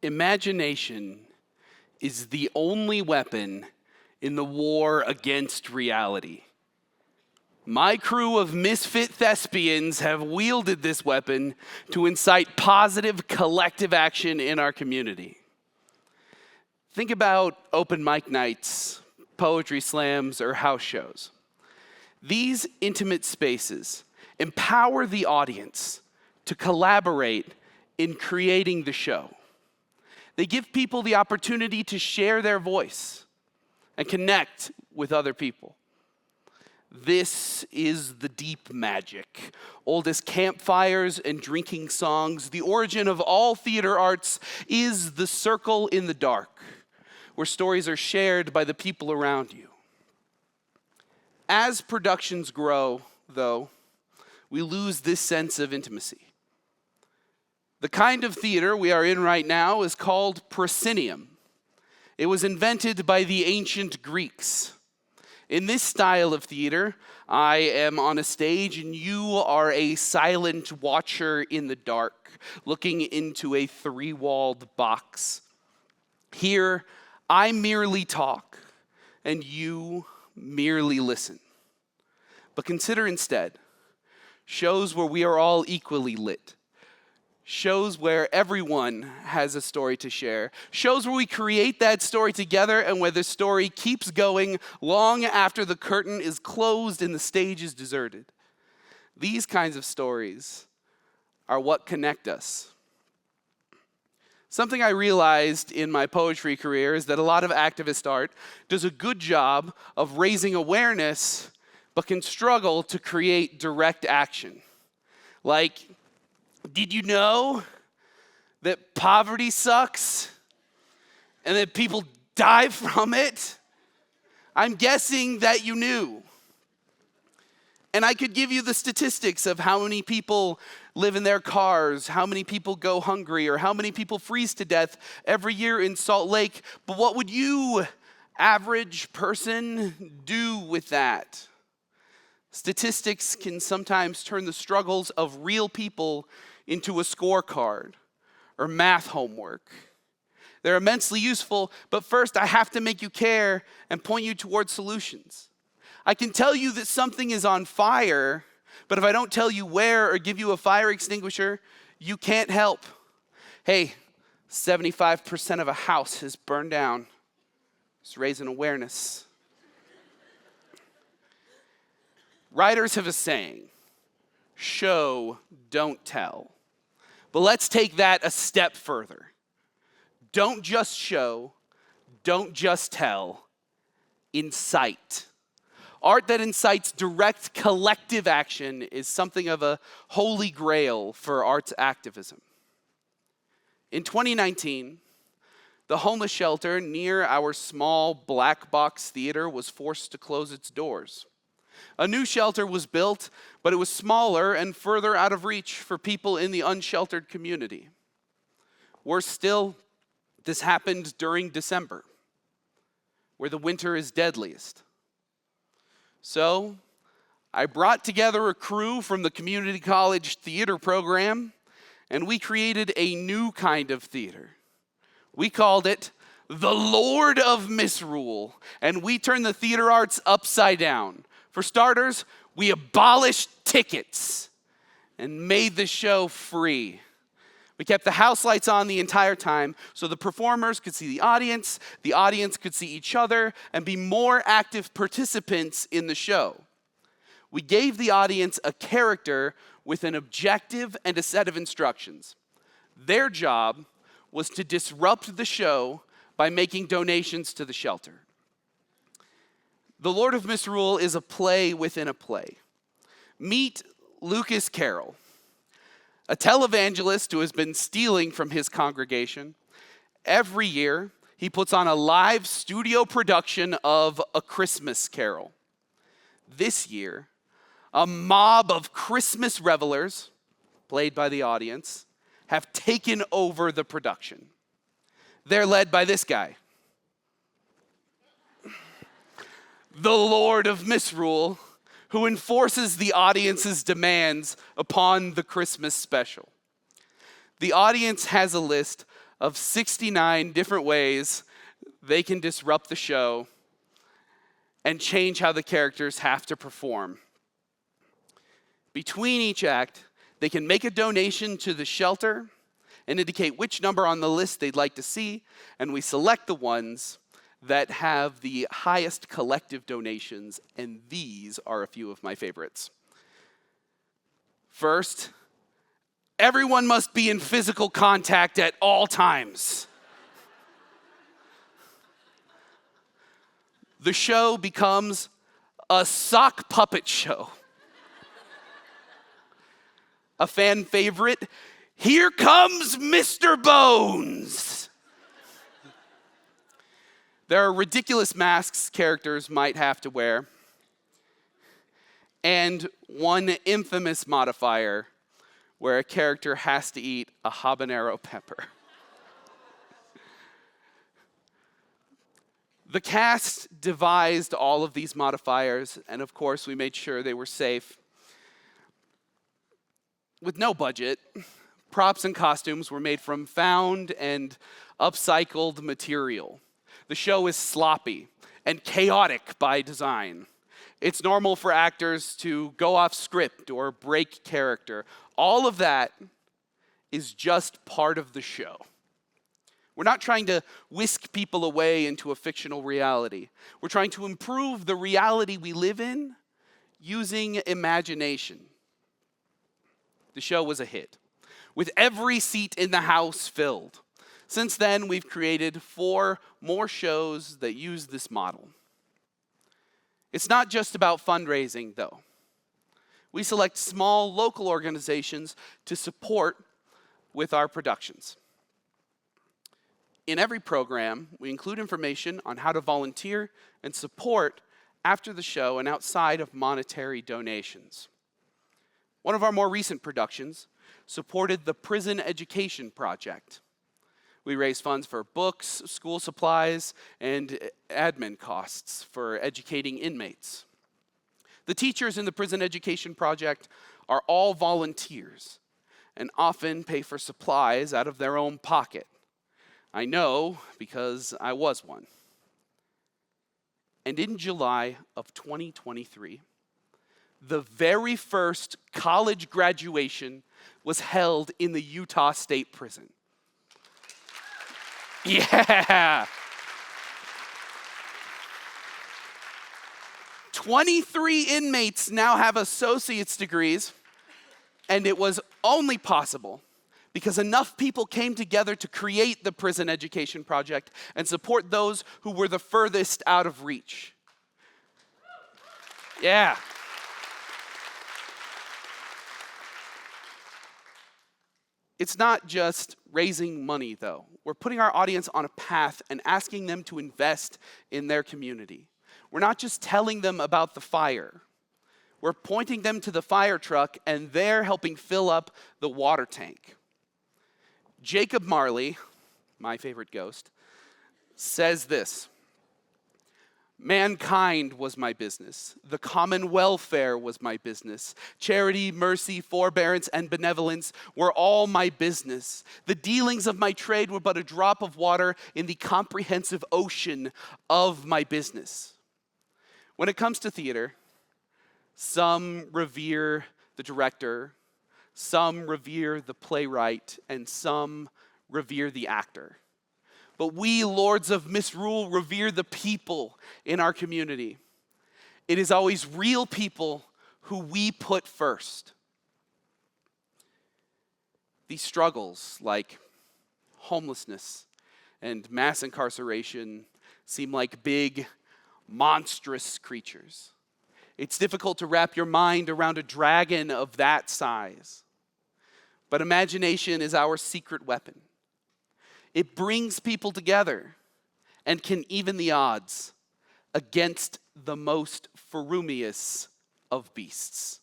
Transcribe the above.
Imagination is the only weapon in the war against reality. My crew of misfit thespians have wielded this weapon to incite positive collective action in our community. Think about open mic nights, poetry slams, or house shows. These intimate spaces empower the audience to collaborate in creating the show. They give people the opportunity to share their voice and connect with other people. This is the deep magic. Oldest campfires and drinking songs, the origin of all theater arts is the circle in the dark, where stories are shared by the people around you. As productions grow, though, we lose this sense of intimacy. The kind of theater we are in right now is called proscenium. It was invented by the ancient Greeks. In this style of theater, I am on a stage and you are a silent watcher in the dark, looking into a three-walled box. Here, I merely talk and you merely listen. But consider instead shows where we are all equally lit. Shows where everyone has a story to share. Shows where we create that story together and where the story keeps going long after the curtain is closed and the stage is deserted. These kinds of stories are what connect us. Something I realized in my poetry career is that a lot of activist art does a good job of raising awareness, but can struggle to create direct action. Like, did you know that poverty sucks and that people die from it? I'm guessing that you knew. And I could give you the statistics of how many people live in their cars, how many people go hungry, or how many people freeze to death every year in Salt Lake. But what would you, average person, do with that? Statistics can sometimes turn the struggles of real people into a scorecard or math homework. They're immensely useful, but first I have to make you care and point you towards solutions. I can tell you that something is on fire, but if I don't tell you where or give you a fire extinguisher, you can't help. Hey, 75% of a house has burned down. It's raising awareness. Writers have a saying, show, don't tell. But let's take that a step further. Don't just show, don't just tell, incite. Art that incites direct collective action is something of a holy grail for arts activism. In 2019, the homeless shelter near our small black box theater was forced to close its doors. A new shelter was built, but it was smaller and further out of reach for people in the unsheltered community. Worse still, this happened during December, where the winter is deadliest. So, I brought together a crew from the community college theater program, and we created a new kind of theater. We called it the Lord of Misrule, and we turned the theater arts upside down. For starters, we abolished tickets and made the show free. We kept the house lights on the entire time so the performers could see the audience could see each other, and be more active participants in the show. We gave the audience a character with an objective and a set of instructions. Their job was to disrupt the show by making donations to the shelter. The Lord of Misrule is a play within a play. Meet Lucas Carroll, a televangelist who has been stealing from his congregation. Every year, he puts on a live studio production of A Christmas Carol. This year, a mob of Christmas revelers, played by the audience, have taken over the production. They're led by this guy, the Lord of Misrule, who enforces the audience's demands upon the Christmas special. The audience has a list of 69 different ways they can disrupt the show and change how the characters have to perform. Between each act, they can make a donation to the shelter and indicate which number on the list they'd like to see, and we select the ones that have the highest collective donations, and these are a few of my favorites. First, everyone must be in physical contact at all times. The show becomes a sock puppet show. A fan favorite, here comes Mr. Bones. There are ridiculous masks characters might have to wear, and one infamous modifier where a character has to eat a habanero pepper. The cast devised all of these modifiers, and of course we made sure they were safe. With no budget, props and costumes were made from found and upcycled material. The show is sloppy and chaotic by design. It's normal for actors to go off script or break character. All of that is just part of the show. We're not trying to whisk people away into a fictional reality. We're trying to improve the reality we live in using imagination. The show was a hit, with every seat in the house filled. Since then, we've created 4 more shows that use this model. It's not just about fundraising, though. We select small local organizations to support with our productions. In every program, we include information on how to volunteer and support after the show and outside of monetary donations. One of our more recent productions supported the Prison Education Project. We raised funds for books, school supplies, and admin costs for educating inmates. The teachers in the Prison Education Project are all volunteers and often pay for supplies out of their own pocket. I know because I was one. And in July of 2023, the very first college graduation was held in the Utah State Prison. Yeah! 23 inmates now have associate's degrees, and it was only possible because enough people came together to create the Prison Education Project and support those who were the furthest out of reach. Yeah. It's not just raising money, though. We're putting our audience on a path and asking them to invest in their community. We're not just telling them about the fire. We're pointing them to the fire truck, and they're helping fill up the water tank. Jacob Marley, my favorite ghost, says this: mankind was my business. The common welfare was my business. Charity, mercy, forbearance, and benevolence were all my business. The dealings of my trade were but a drop of water in the comprehensive ocean of my business. When it comes to theater, some revere the director, some revere the playwright, and some revere the actor. But we, Lords of Misrule, revere the people in our community. It is always real people who we put first. These struggles, like homelessness and mass incarceration, seem like big, monstrous creatures. It's difficult to wrap your mind around a dragon of that size. But imagination is our secret weapon. It brings people together and can even the odds against the most ferocious of beasts.